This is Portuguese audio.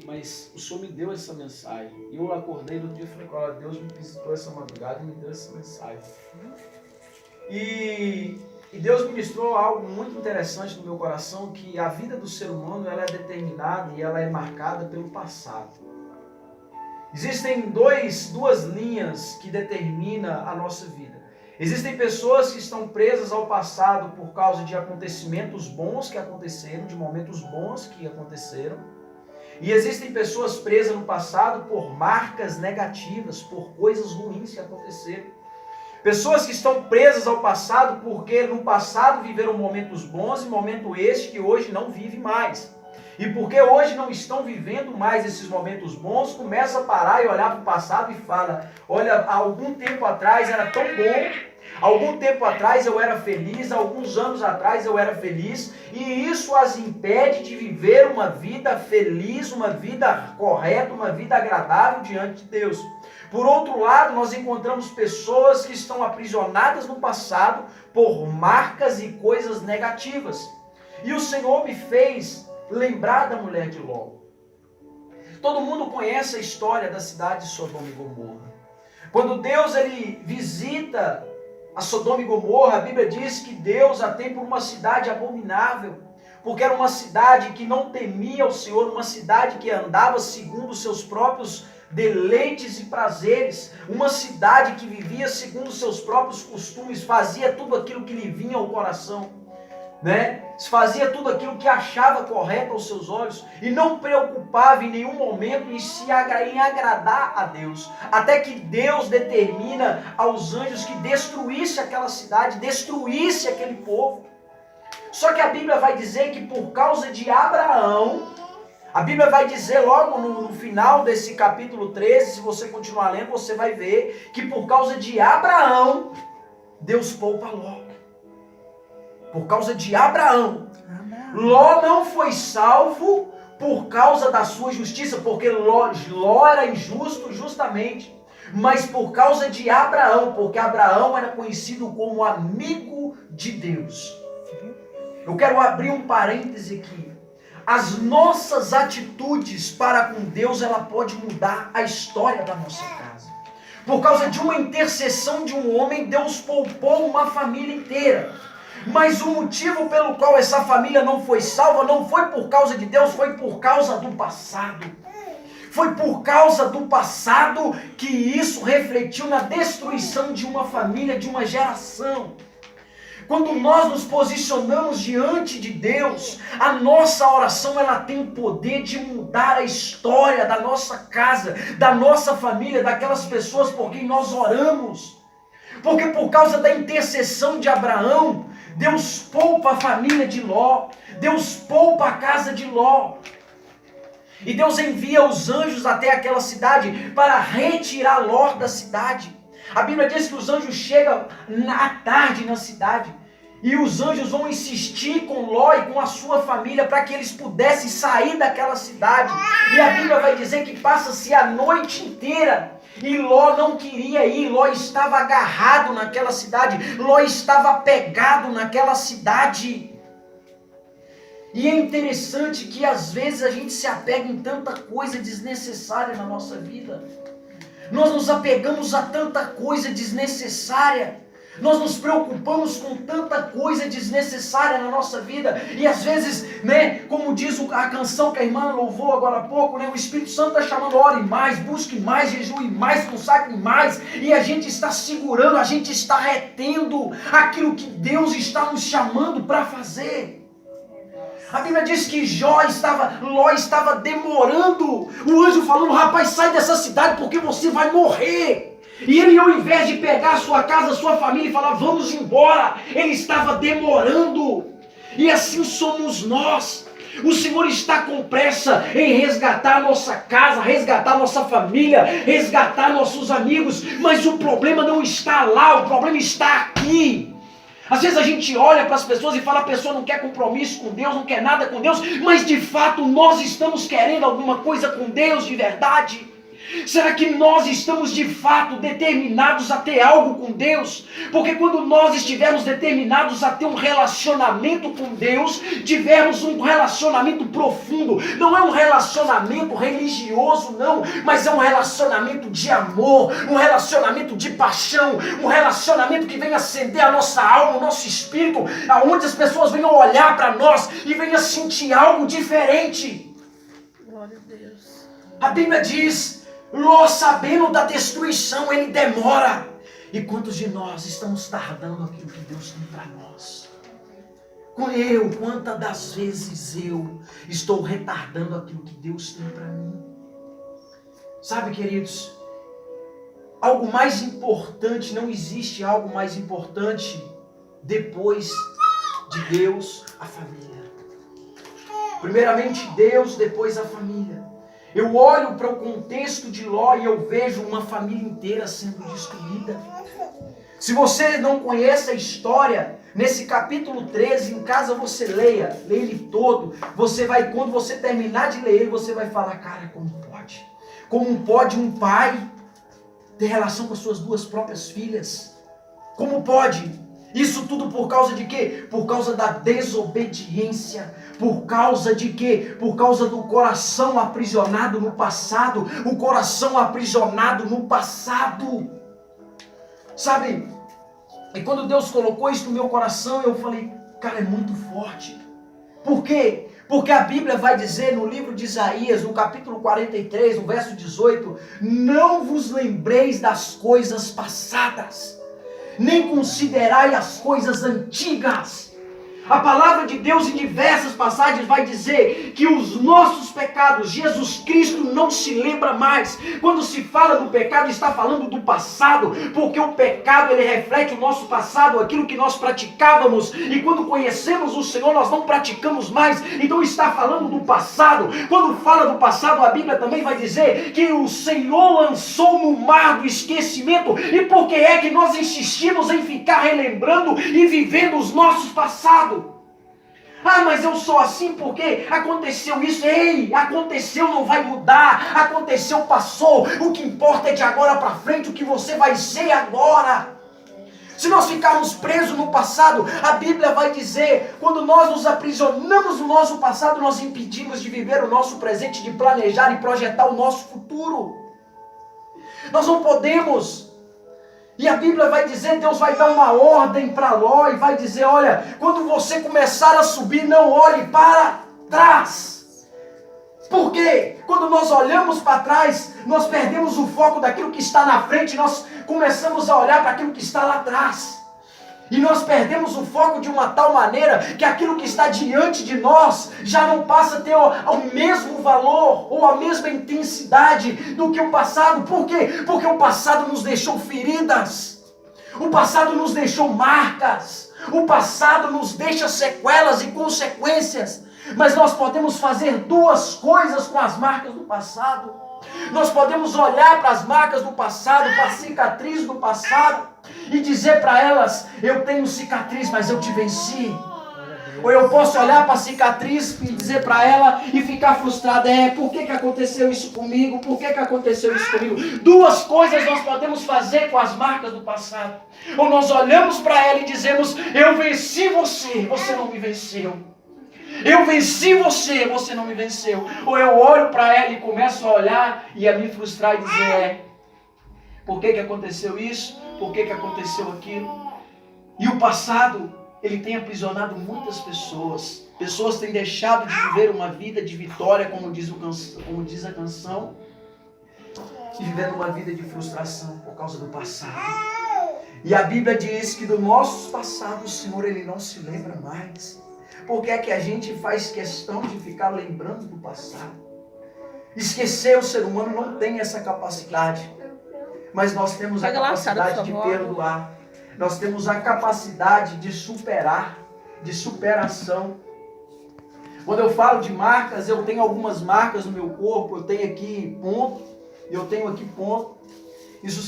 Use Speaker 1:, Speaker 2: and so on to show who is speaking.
Speaker 1: Mas o Senhor me deu essa mensagem. E eu acordei no dia e falei, olha, Deus me visitou essa madrugada e me deu essa mensagem. E Deus ministrou algo muito interessante no meu coração, que a vida do ser humano ela é determinada e ela é marcada pelo passado. Existem duas linhas que determinam a nossa vida. Existem pessoas que estão presas ao passado por causa de acontecimentos bons que aconteceram, de momentos bons que aconteceram. E existem pessoas presas no passado por marcas negativas, por coisas ruins que aconteceram. Pessoas que estão presas ao passado porque no passado viveram momentos bons e momento este que hoje não vive mais. E porque hoje não estão vivendo mais esses momentos bons, começa a parar e olhar para o passado e fala, olha, há algum tempo atrás era tão bom, algum tempo atrás eu era feliz, alguns anos atrás eu era feliz, e isso as impede de viver uma vida feliz, uma vida correta, uma vida agradável diante de Deus. Por outro lado, nós encontramos pessoas que estão aprisionadas no passado por marcas e coisas negativas. E o Senhor me fez lembrar da mulher de Ló. Todo mundo conhece a história da cidade de Sodoma e Gomorra. Quando Deus ele visita a Sodoma e Gomorra, a Bíblia diz que Deus a tem por uma cidade abominável, porque era uma cidade que não temia o Senhor, uma cidade que andava segundo os seus próprios deleites e prazeres, uma cidade que vivia segundo os seus próprios costumes, fazia tudo aquilo que lhe vinha ao coração, fazia tudo aquilo que achava correto aos seus olhos e não preocupava em nenhum momento em agradar a Deus, até que Deus determina aos anjos que destruísse aquela cidade, destruísse aquele povo. Só que a Bíblia vai dizer que por causa de Abraão, a Bíblia vai dizer logo no final desse capítulo 13, se você continuar lendo, você vai ver que por causa de Abraão, Deus poupa Ló. Por causa de Abraão. Ló não foi salvo por causa da sua justiça, porque Ló era injusto justamente, mas por causa de Abraão, porque Abraão era conhecido como amigo de Deus. Eu quero abrir um parêntese aqui. As nossas atitudes para com Deus, ela pode mudar a história da nossa casa. Por causa de uma intercessão de um homem, Deus poupou uma família inteira. Mas o motivo pelo qual essa família não foi salva não foi por causa de Deus, foi por causa do passado. Foi por causa do passado que isso refletiu na destruição de uma família, de uma geração. Quando nós nos posicionamos diante de Deus, a nossa oração ela tem o poder de mudar a história da nossa casa, da nossa família, daquelas pessoas por quem nós oramos. Porque por causa da intercessão de Abraão, Deus poupa a família de Ló, Deus poupa a casa de Ló. E Deus envia os anjos até aquela cidade para retirar Ló da cidade. A Bíblia diz que os anjos chegam à tarde na cidade. E os anjos vão insistir com Ló e com a sua família para que eles pudessem sair daquela cidade. E a Bíblia vai dizer que passa-se a noite inteira. E Ló não queria ir, Ló estava agarrado naquela cidade, Ló estava apegado naquela cidade. E é interessante que às vezes a gente se apega em tanta coisa desnecessária na nossa vida. Nós nos apegamos a tanta coisa desnecessária. Nós nos preocupamos com tanta coisa desnecessária na nossa vida. E às vezes, como diz a canção que a irmã louvou agora há pouco, o Espírito Santo está chamando, ore mais, busque mais, jejue mais, consagre mais. E a gente está segurando, a gente está retendo aquilo que Deus está nos chamando para fazer. A Bíblia diz que Ló estava demorando. O anjo falando, rapaz, sai dessa cidade porque você vai morrer. E ele, ao invés de pegar a sua casa, a sua família e falar, vamos embora, ele estava demorando. E assim somos nós. O Senhor está com pressa em resgatar a nossa casa, resgatar a nossa família, resgatar nossos amigos. Mas o problema não está lá, o problema está aqui. Às vezes a gente olha para as pessoas e fala, a pessoa não quer compromisso com Deus, não quer nada com Deus. Mas de fato nós estamos querendo alguma coisa com Deus de verdade. Será que nós estamos de fato determinados a ter algo com Deus? Porque quando nós estivermos determinados a ter um relacionamento com Deus, tivermos um relacionamento profundo, não é um relacionamento religioso não, mas é um relacionamento de amor, um relacionamento de paixão, um relacionamento que venha acender a nossa alma, o nosso espírito, aonde as pessoas venham olhar para nós e venham sentir algo diferente.
Speaker 2: Glória a Deus.
Speaker 1: A Bíblia diz: Ló, sabendo da destruição, ele demora. E quantos de nós estamos tardando aquilo que Deus tem para nós? Quantas das vezes eu estou retardando aquilo que Deus tem para mim? Sabe, queridos, algo mais importante, não existe algo mais importante depois de Deus, a família. Primeiramente Deus, depois a família. Eu olho para o contexto de Ló e eu vejo uma família inteira sendo destruída. Se você não conhece a história, nesse capítulo 13, em casa você leia ele todo. Você vai, quando você terminar de ler ele, você vai falar: cara, como pode? Como pode um pai ter relação com as suas duas próprias filhas? Como pode? Isso tudo por causa de quê? Por causa da desobediência. Por causa de quê? Por causa do coração aprisionado no passado. O coração aprisionado no passado. Sabe? E quando Deus colocou isso no meu coração, eu falei: cara, é muito forte. Por quê? Porque a Bíblia vai dizer no livro de Isaías, no capítulo 43, no verso 18: não vos lembreis das coisas passadas, nem considerai as coisas antigas. A palavra de Deus em diversas passagens vai dizer que os nossos pecados, Jesus Cristo não se lembra mais. Quando se fala do pecado, está falando do passado, porque o pecado ele reflete o nosso passado, aquilo que nós praticávamos, e quando conhecemos o Senhor nós não praticamos mais, então está falando do passado. Quando fala do passado, a Bíblia também vai dizer que o Senhor lançou no mar do esquecimento. E por que é que nós insistimos em ficar relembrando e vivendo os nossos passados? Ah, mas eu sou assim porque aconteceu isso. Ei, aconteceu, não vai mudar. Aconteceu, passou. O que importa é de agora para frente, o que você vai ser agora. Se nós ficarmos presos no passado, a Bíblia vai dizer, quando nós nos aprisionamos no nosso passado, nós impedimos de viver o nosso presente, de planejar e projetar o nosso futuro. Nós não podemos. E a Bíblia vai dizer, Deus vai dar uma ordem para Ló e vai dizer: olha, quando você começar a subir, não olhe para trás. Por quê? Quando nós olhamos para trás, nós perdemos o foco daquilo que está na frente, nós começamos a olhar para aquilo que está lá atrás. E nós perdemos o foco de uma tal maneira que aquilo que está diante de nós já não passa a ter o mesmo valor ou a mesma intensidade do que o passado. Por quê? Porque o passado nos deixou feridas. O passado nos deixou marcas. O passado nos deixa sequelas e consequências. Mas nós podemos fazer duas coisas com as marcas do passado. Nós podemos olhar para as marcas do passado, para a cicatriz do passado e dizer para elas: eu tenho cicatriz, mas eu te venci. Ou eu posso olhar para a cicatriz e dizer para ela e ficar frustrada: por que aconteceu isso comigo? Por que aconteceu isso comigo? Duas coisas nós podemos fazer com as marcas do passado. Ou nós olhamos para ela e dizemos: eu venci você, você não me venceu. Eu venci você, você não me venceu. Ou eu olho para ela e começo a olhar e a me frustrar e dizer: por que aconteceu isso? Por que aconteceu aquilo? E o passado, ele tem aprisionado muitas pessoas. Pessoas têm deixado de viver uma vida de vitória, como diz a canção, e vivendo uma vida de frustração por causa do passado. E a Bíblia diz que do nosso passado o Senhor ele não se lembra mais. Por que é que a gente faz questão de ficar lembrando do passado? Esquecer, o ser humano não tem essa capacidade. Mas nós temos a capacidade de perdoar. Nós temos a capacidade de superar, de superação. Quando eu falo de marcas, eu tenho algumas marcas no meu corpo. Eu tenho aqui ponto, eu tenho aqui ponto. Isso